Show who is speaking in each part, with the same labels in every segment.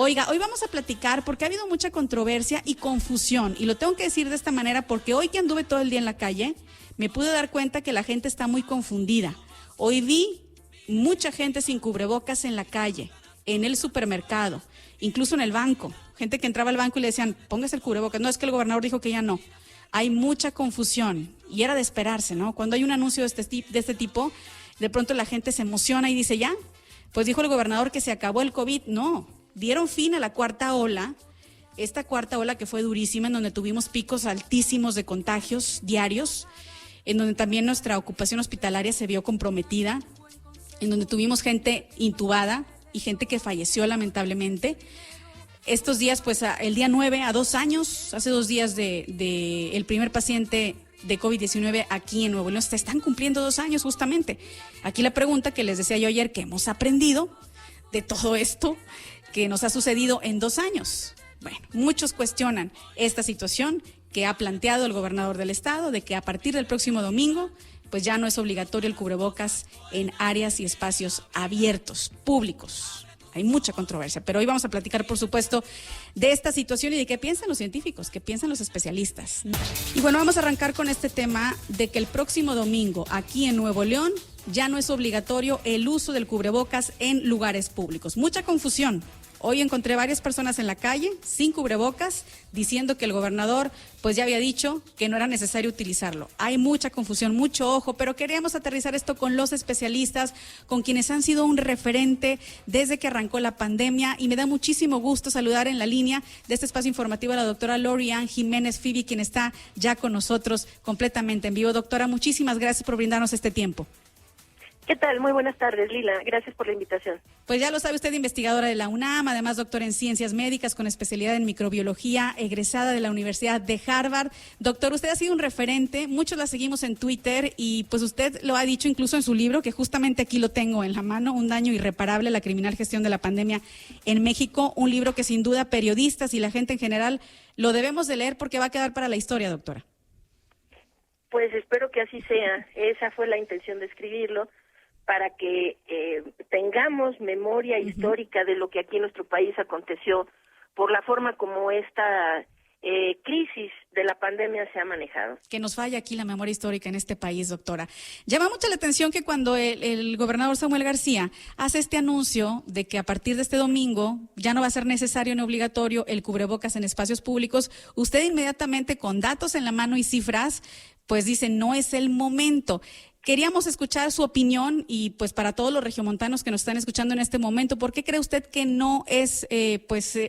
Speaker 1: Oiga, hoy vamos a platicar porque ha habido mucha controversia y confusión, y lo tengo que decir de esta manera porque hoy que anduve todo el día en la calle, me pude dar cuenta que la gente está muy confundida. Hoy vi mucha gente sin cubrebocas en la calle, en el supermercado, incluso en el banco. Gente que entraba al banco y le decían, póngase el cubrebocas. No, es que el gobernador dijo que ya no. Hay mucha confusión y era de esperarse, ¿no? Cuando hay un anuncio de este tipo, de pronto la gente se emociona y dice, ya, pues dijo el gobernador que se acabó el COVID. No, dieron fin a la cuarta ola, esta cuarta ola que fue durísima, en donde tuvimos picos altísimos de contagios diarios, en donde también nuestra ocupación hospitalaria se vio comprometida, en donde tuvimos gente intubada y gente que falleció lamentablemente. Estos días, pues el día 9, a 2 años, hace 2 días de el primer paciente de COVID-19 aquí en Nuevo León, se están cumpliendo 2 años justamente. Aquí la pregunta que les decía yo ayer, ¿qué hemos aprendido de todo esto que nos ha sucedido en 2 años? Bueno, muchos cuestionan esta situación que ha planteado el gobernador del estado, de que a partir del próximo domingo, pues ya no es obligatorio el cubrebocas en áreas y espacios abiertos, públicos. Hay mucha controversia, pero hoy vamos a platicar, por supuesto, de esta situación y de qué piensan los científicos, qué piensan los especialistas. Y bueno, vamos a arrancar con este tema de que el próximo domingo, aquí en Nuevo León, ya no es obligatorio el uso del cubrebocas en lugares públicos. Mucha confusión. Hoy encontré varias personas en la calle sin cubrebocas diciendo que el gobernador pues ya había dicho que no era necesario utilizarlo. Hay mucha confusión, mucho ojo, pero queríamos aterrizar esto con los especialistas, con quienes han sido un referente desde que arrancó la pandemia, y me da muchísimo gusto saludar en la línea de este espacio informativo a la doctora Lori-Ann Jiménez Fibi, quien está ya con nosotros completamente en vivo. Doctora, muchísimas gracias por brindarnos este tiempo.
Speaker 2: ¿Qué tal? Muy buenas tardes, Lila. Gracias por la invitación.
Speaker 1: Pues ya lo sabe usted, investigadora de la UNAM, además doctora en Ciencias Médicas con especialidad en microbiología, egresada de la Universidad de Harvard. Doctor, usted ha sido un referente, muchos la seguimos en Twitter y pues usted lo ha dicho incluso en su libro, que justamente aquí lo tengo en la mano, Un daño irreparable, la criminal gestión de la pandemia en México, un libro que sin duda periodistas y la gente en general lo debemos de leer porque va a quedar para la historia, doctora.
Speaker 2: Pues espero que así sea. Esa fue la intención de escribirlo, para que tengamos memoria histórica de lo que aquí en nuestro país aconteció por la forma como esta crisis de la pandemia se ha manejado.
Speaker 1: Que nos falla aquí la memoria histórica en este país, doctora. Llama mucho la atención que cuando el gobernador Samuel García hace este anuncio de que a partir de este domingo ya no va a ser necesario ni obligatorio el cubrebocas en espacios públicos, usted inmediatamente con datos en la mano y cifras, pues dice no es el momento. Queríamos escuchar su opinión y pues para todos los regiomontanos que nos están escuchando en este momento, ¿por qué cree usted que no es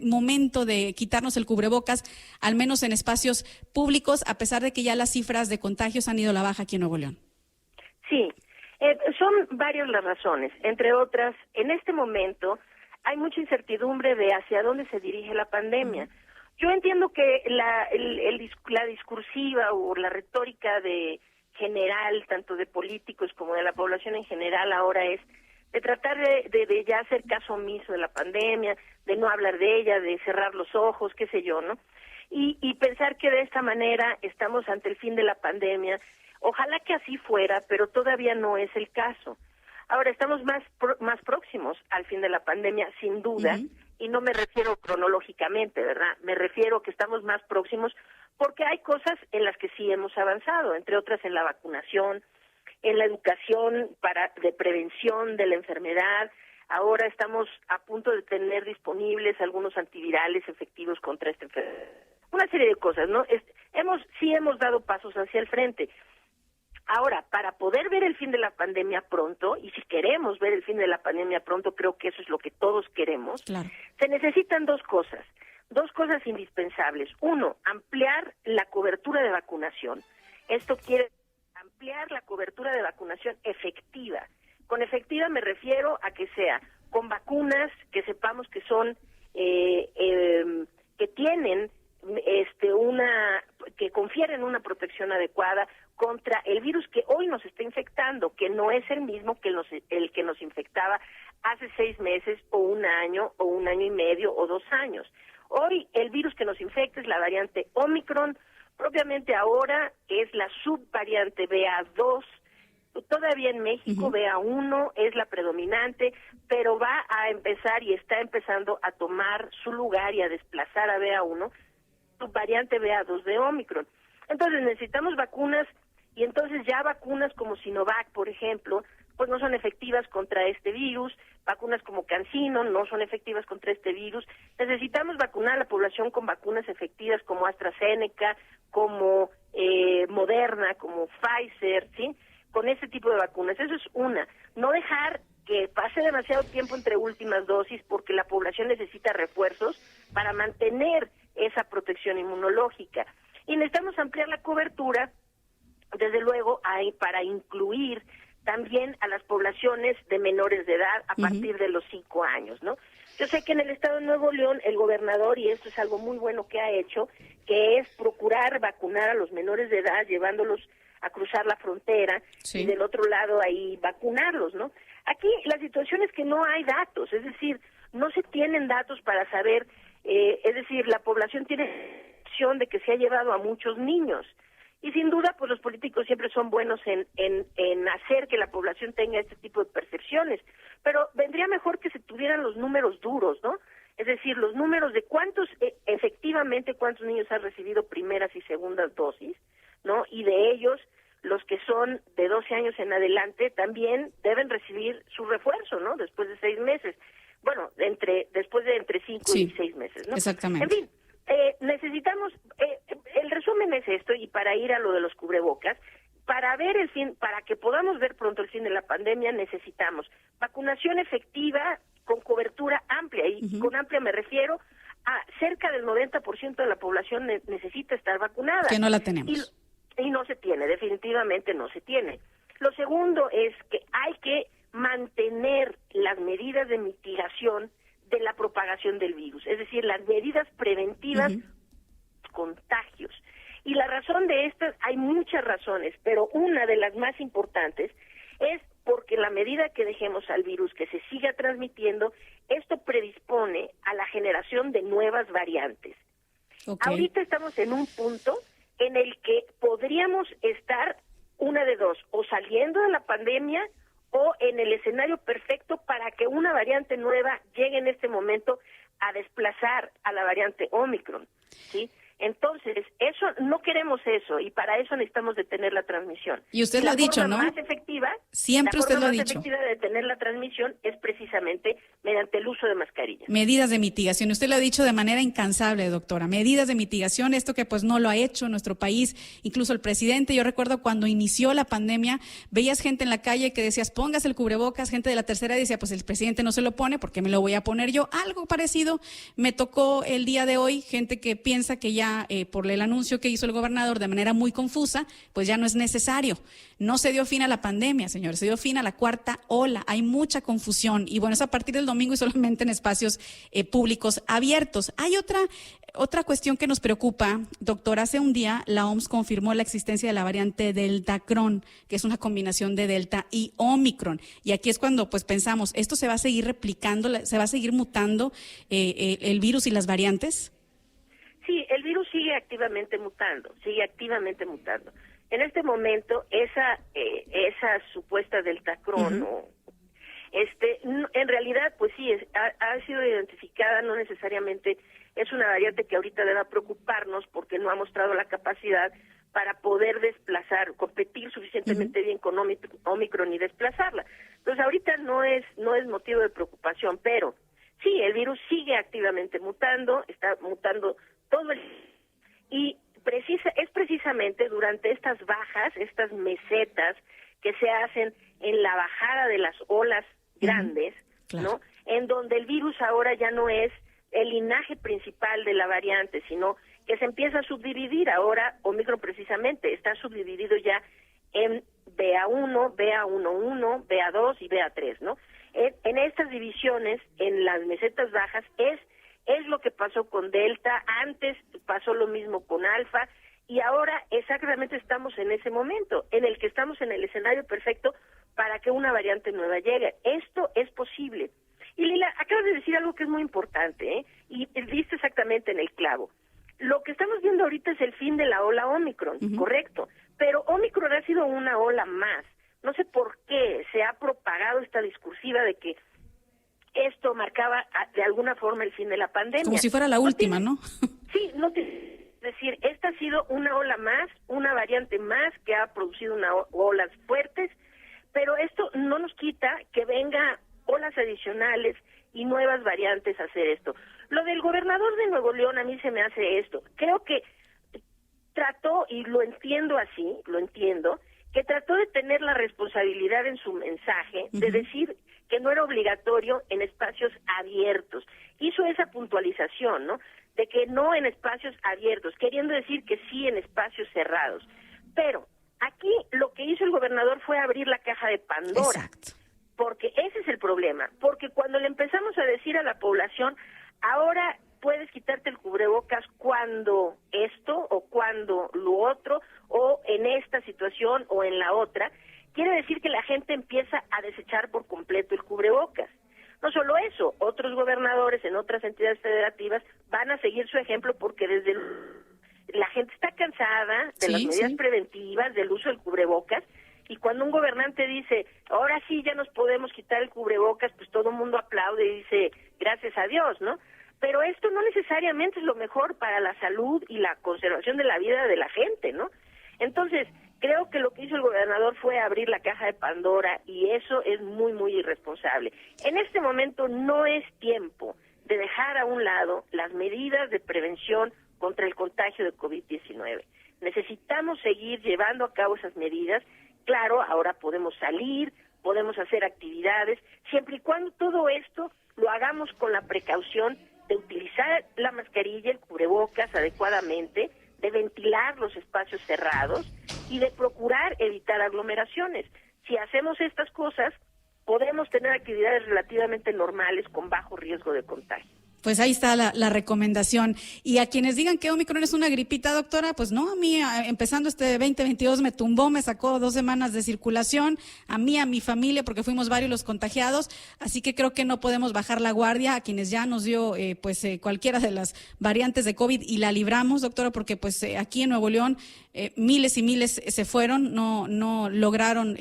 Speaker 1: momento de quitarnos el cubrebocas, al menos en espacios públicos, a pesar de que ya las cifras de contagios han ido a la baja aquí en Nuevo León?
Speaker 2: Sí, son varias las razones. Entre otras, en este momento hay mucha incertidumbre de hacia dónde se dirige la pandemia. Yo entiendo que la discursiva o la retórica de general, tanto de políticos como de la población en general, ahora es de tratar de ya hacer caso omiso de la pandemia, de no hablar de ella, de cerrar los ojos, qué sé yo, ¿no? Y pensar que de esta manera estamos ante el fin de la pandemia. Ojalá que así fuera, pero todavía no es el caso. Ahora estamos más próximos al fin de la pandemia, sin duda, y no me refiero cronológicamente, ¿verdad? Me refiero que estamos más próximos porque hay cosas en las que sí hemos avanzado, entre otras en la vacunación, en la educación de prevención de la enfermedad. Ahora estamos a punto de tener disponibles algunos antivirales efectivos contra esta enfermedad. Una serie de cosas, ¿no? Hemos dado pasos hacia el frente. Ahora, para poder ver el fin de la pandemia pronto, y si queremos ver el fin de la pandemia pronto, creo que eso es lo que todos queremos, claro, se necesitan dos cosas indispensables. Uno, ampliar la cobertura de vacunación. Esto quiere ampliar la cobertura de vacunación efectiva. Con efectiva me refiero a que sea con vacunas que sepamos que son, que tienen que confieren una protección adecuada contra el virus que hoy nos está infectando, que no es el mismo que el que nos infectaba hace 6 meses o 1 año o 1 año y medio o 2 años. Hoy el virus que nos infecta es la variante Omicron, propiamente ahora es la subvariante BA2, Todavía en México BA1 es la predominante, pero va a empezar y está empezando a tomar su lugar y a desplazar a BA1, su variante BA2 de Omicron. Entonces necesitamos vacunas, y entonces ya vacunas como Sinovac, por ejemplo, pues no son efectivas contra este virus, vacunas como CanSino no son efectivas contra este virus. Necesitamos vacunar a la población con vacunas efectivas como AstraZeneca, como Moderna, como Pfizer, ¿sí? Con este tipo de vacunas. Eso es una. No dejar que pase demasiado tiempo entre últimas dosis, porque la población necesita refuerzos para mantener esa protección inmunológica. Y necesitamos ampliar la cobertura, desde luego, para incluir también a las poblaciones de menores de edad a partir de los 5 años, ¿no? Yo sé que en el estado de Nuevo León el gobernador, y esto es algo muy bueno que ha hecho, que es procurar vacunar a los menores de edad, llevándolos a cruzar la frontera, y del otro lado ahí vacunarlos, ¿no? Aquí la situación es que no hay datos, es decir, no se tienen datos para saber, es decir, la población tiene opción de que se ha llevado a muchos niños. Y sin duda, pues los políticos siempre son buenos en hacer que la población tenga este tipo de percepciones, pero vendría mejor que se tuvieran los números duros, ¿no? Es decir, los números de efectivamente cuántos niños han recibido primeras y segundas dosis, ¿no? Y de ellos, los que son de 12 años en adelante también deben recibir su refuerzo, ¿no? Después de 6 meses. Bueno, después de entre 5 y 6 meses, ¿no?
Speaker 1: Exactamente.
Speaker 2: En fin, necesitamos, el resumen es esto, y para ir a lo de los cubrebocas, para que podamos ver pronto el fin de la pandemia, necesitamos vacunación efectiva con cobertura amplia, y con amplia me refiero a cerca del 90% de la población necesita estar vacunada.
Speaker 1: Que no la tenemos.
Speaker 2: Y no se tiene, definitivamente no se tiene. Lo segundo es que hay que mantener las medidas de mitigación de la propagación del virus, es decir, las medidas preventivas contagios. Y la razón de estas, hay muchas razones, pero una de las más importantes es porque en la medida que dejemos al virus que se siga transmitiendo, esto predispone a la generación de nuevas variantes. Ahorita estamos en un punto en el que podríamos estar una de dos, o saliendo de la pandemia o en el escenario perfecto para que una variante nueva llegue en este momento a desplazar a la variante Omicron, ¿sí? Entonces, no queremos eso, y para eso necesitamos detener la transmisión.
Speaker 1: Y usted lo ha dicho, ¿no?
Speaker 2: La forma más efectiva,
Speaker 1: siempre usted lo ha dicho.
Speaker 2: La forma más efectiva de detener la transmisión es precisamente mediante el uso de mascarillas.
Speaker 1: Medidas de mitigación. Usted lo ha dicho de manera incansable, doctora. Medidas de mitigación, esto que pues no lo ha hecho en nuestro país, incluso el presidente. Yo recuerdo cuando inició la pandemia, veías gente en la calle que decías, póngase el cubrebocas, gente de la tercera decía, pues el presidente no se lo pone, ¿por qué me lo voy a poner yo? Algo parecido me tocó el día de hoy, gente que piensa que ya por el anuncio que hizo el gobernador de manera muy confusa, pues ya no es necesario. No se dio fin a la pandemia, señores, se dio fin a la cuarta ola. Hay mucha confusión y bueno, es a partir del domingo y solamente en espacios públicos abiertos. Hay otra cuestión que nos preocupa, doctor. Hace un día la OMS confirmó la existencia de la variante Deltacron, que es una combinación de Delta y Omicron. Y aquí es cuando pues pensamos, ¿esto se va a seguir replicando, se va a seguir mutando el virus y las variantes?
Speaker 2: Sí, el virus sigue activamente mutando. En este momento, esa supuesta Deltacron, en realidad, pues sí, ha sido identificada, no necesariamente es una variante que ahorita deba preocuparnos porque no ha mostrado la capacidad para poder competir suficientemente bien con Omicron y desplazarla. Entonces, ahorita no es motivo de preocupación, pero sí, el virus sigue activamente mutando, está mutando todo y es precisamente durante estas bajas, estas mesetas que se hacen en la bajada de las olas grandes, ¿no? En donde el virus ahora ya no es el linaje principal de la variante, sino que se empieza a subdividir. Ahora Omicron precisamente está subdividido ya en BA1, BA11, BA2 y BA3, ¿no? En estas divisiones, en las mesetas bajas, es lo que pasó con Delta, antes pasó lo mismo con Alfa, y ahora exactamente estamos en ese momento, en el que estamos en el escenario perfecto para que una variante nueva llegue. Esto es posible. Y Lila, acabas de decir algo que es muy importante, y diste exactamente en el clavo. Lo que estamos viendo ahorita es el fin de la ola Omicron, correcto, pero Omicron ha sido una ola más. No sé por qué se ha propagado esta discursiva de que esto marcaba de alguna forma el fin de la pandemia.
Speaker 1: Como si fuera la última, ¿no?
Speaker 2: Sí, es decir, esta ha sido una ola más, una variante más que ha producido olas fuertes, pero esto no nos quita que venga olas adicionales y nuevas variantes a hacer esto. Lo del gobernador de Nuevo León a mí se me hace esto. Creo que trató, y lo entiendo así, que trató de tener la responsabilidad en su mensaje de decir que no era obligatorio en espacios abiertos. Hizo esa puntualización, ¿no? De que no en espacios abiertos, queriendo decir que sí en espacios cerrados. Pero aquí lo que hizo el gobernador fue abrir la caja de Pandora.
Speaker 1: Exacto.
Speaker 2: Porque ese es el problema. Porque cuando le empezamos a decir a la población, ahora puedes quitarte el cubrebocas cuando esto o cuando lo otro, o en esta situación o en la otra, quiere decir que la gente empieza a desechar por completo el cubrebocas. No solo eso, otros gobernadores en otras entidades federativas van a seguir su ejemplo porque la gente está cansada de las medidas preventivas, del uso del cubrebocas, y cuando un gobernante dice, ahora sí ya nos podemos quitar el cubrebocas, pues todo el mundo aplaude y dice, gracias a Dios, ¿no? Pero esto no necesariamente es lo mejor para la salud y la conservación de la vida de la gente, ¿no? Entonces, creo que lo que hizo el gobernador fue abrir la caja de Pandora y eso es muy, muy irresponsable. En este momento no es tiempo de dejar a un lado las medidas de prevención contra el contagio de COVID-19. Necesitamos seguir llevando a cabo esas medidas. Claro, ahora podemos salir, podemos hacer actividades, siempre y cuando todo esto lo hagamos con la precaución de utilizar la mascarilla, el cubrebocas adecuadamente, de ventilar los espacios cerrados y de procurar evitar aglomeraciones. Si hacemos estas cosas, podemos tener actividades relativamente normales con bajo riesgo de contagio.
Speaker 1: Pues ahí está la recomendación. Y a quienes digan que Omicron es una gripita, doctora, pues no, a mí empezando este 2022 me tumbó, me sacó 2 semanas de circulación, a mí, a mi familia, porque fuimos varios los contagiados, así que creo que no podemos bajar la guardia a quienes ya nos dio cualquiera de las variantes de COVID y la libramos, doctora, porque pues aquí en Nuevo León miles y miles se fueron, no lograron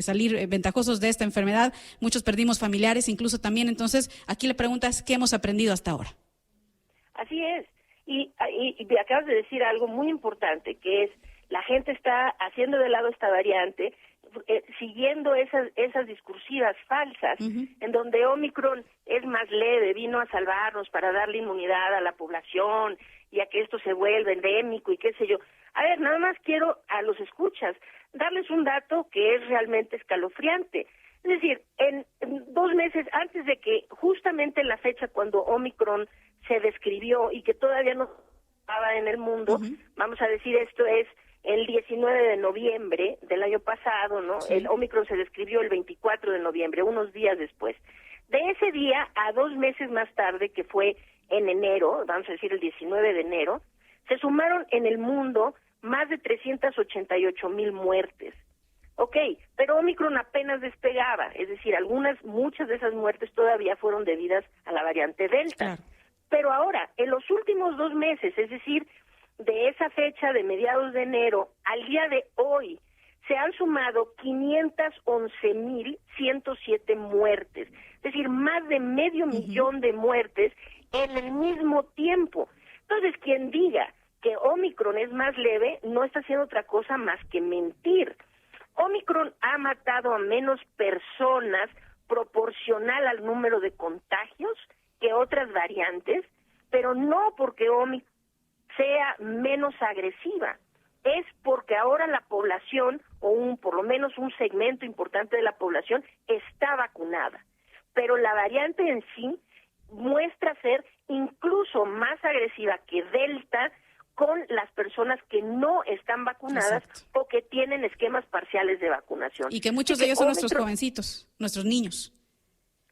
Speaker 1: salir ventajosos de esta enfermedad, muchos perdimos familiares incluso también, entonces aquí le preguntas ¿qué hemos aprendido hasta ahora?
Speaker 2: Así es, y acabas de decir algo muy importante, que es la gente está haciendo de lado esta variante, siguiendo esas discursivas falsas, en donde Omicron es más leve, vino a salvarnos para darle inmunidad a la población y a que esto se vuelva endémico y qué sé yo. A ver, nada más quiero a los escuchas darles un dato que es realmente escalofriante. Es decir, en 2 meses antes de que justamente la fecha cuando Omicron se describió y que todavía no estaba en el mundo, vamos a decir esto es el 19 de noviembre del año pasado, ¿no? Sí. El Omicron se describió el 24 de noviembre, unos días después. De ese día a 2 meses más tarde, que fue en enero, vamos a decir el 19 de enero, se sumaron en el mundo más de 388,000 muertes. Ok, pero Omicron apenas despegaba, es decir, muchas de esas muertes todavía fueron debidas a la variante Delta. Claro. Pero ahora, en los últimos 2 meses, es decir, de esa fecha de mediados de enero al día de hoy, se han sumado 511,107 muertes, es decir, más de 500,000 de muertes en el mismo tiempo. Entonces, quien diga que Omicron es más leve, no está haciendo otra cosa más que mentir. Omicron ha matado a menos personas proporcional al número de contagios que otras variantes, pero no porque Omicron sea menos agresiva, es porque ahora la población, o por lo menos un segmento importante de la población, está vacunada. Pero la variante en sí muestra ser incluso más agresiva que Delta con las personas que no están vacunadas. Exacto. O que tienen esquemas parciales de vacunación.
Speaker 1: Y que muchos de ellos son nuestros jovencitos, nuestros niños.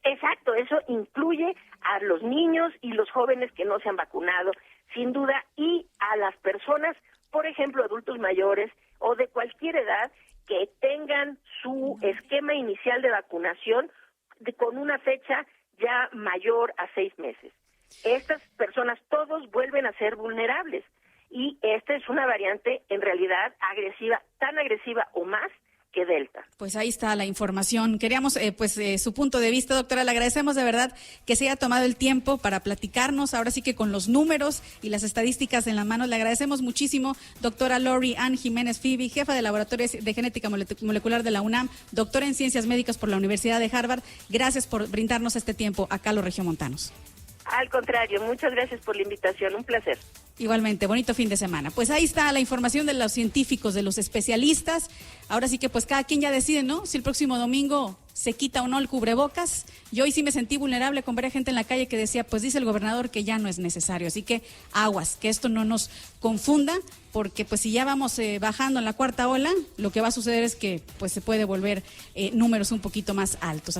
Speaker 2: Exacto, eso incluye a los niños y los jóvenes que no se han vacunado, sin duda, y a las personas, por ejemplo, adultos mayores o de cualquier edad que tengan su esquema inicial de vacunación con una fecha ya mayor a 6 meses. Estas personas todos vuelven a ser vulnerables y esta es una variante en realidad agresiva, tan agresiva o más que Delta.
Speaker 1: Pues ahí está la información. Queríamos su punto de vista, doctora. Le agradecemos de verdad que se haya tomado el tiempo para platicarnos, ahora sí que con los números y las estadísticas en la mano. Le agradecemos muchísimo, doctora Lori Ann Jiménez Fibi, jefa de Laboratorio de Genética Molecular de la UNAM, doctora en Ciencias Médicas por la Universidad de Harvard. Gracias por brindarnos este tiempo acá a los regiomontanos.
Speaker 2: Al contrario, muchas gracias por la invitación, un placer.
Speaker 1: Igualmente, bonito fin de semana. Pues ahí está la información de los científicos, de los especialistas. Ahora sí que pues cada quien ya decide, ¿no? Si el próximo domingo se quita o no el cubrebocas. Yo hoy sí me sentí vulnerable con ver a gente en la calle que decía, pues dice el gobernador que ya no es necesario. Así que aguas, que esto no nos confunda, porque pues si ya vamos bajando en la cuarta ola, lo que va a suceder es que pues se puede volver números un poquito más altos.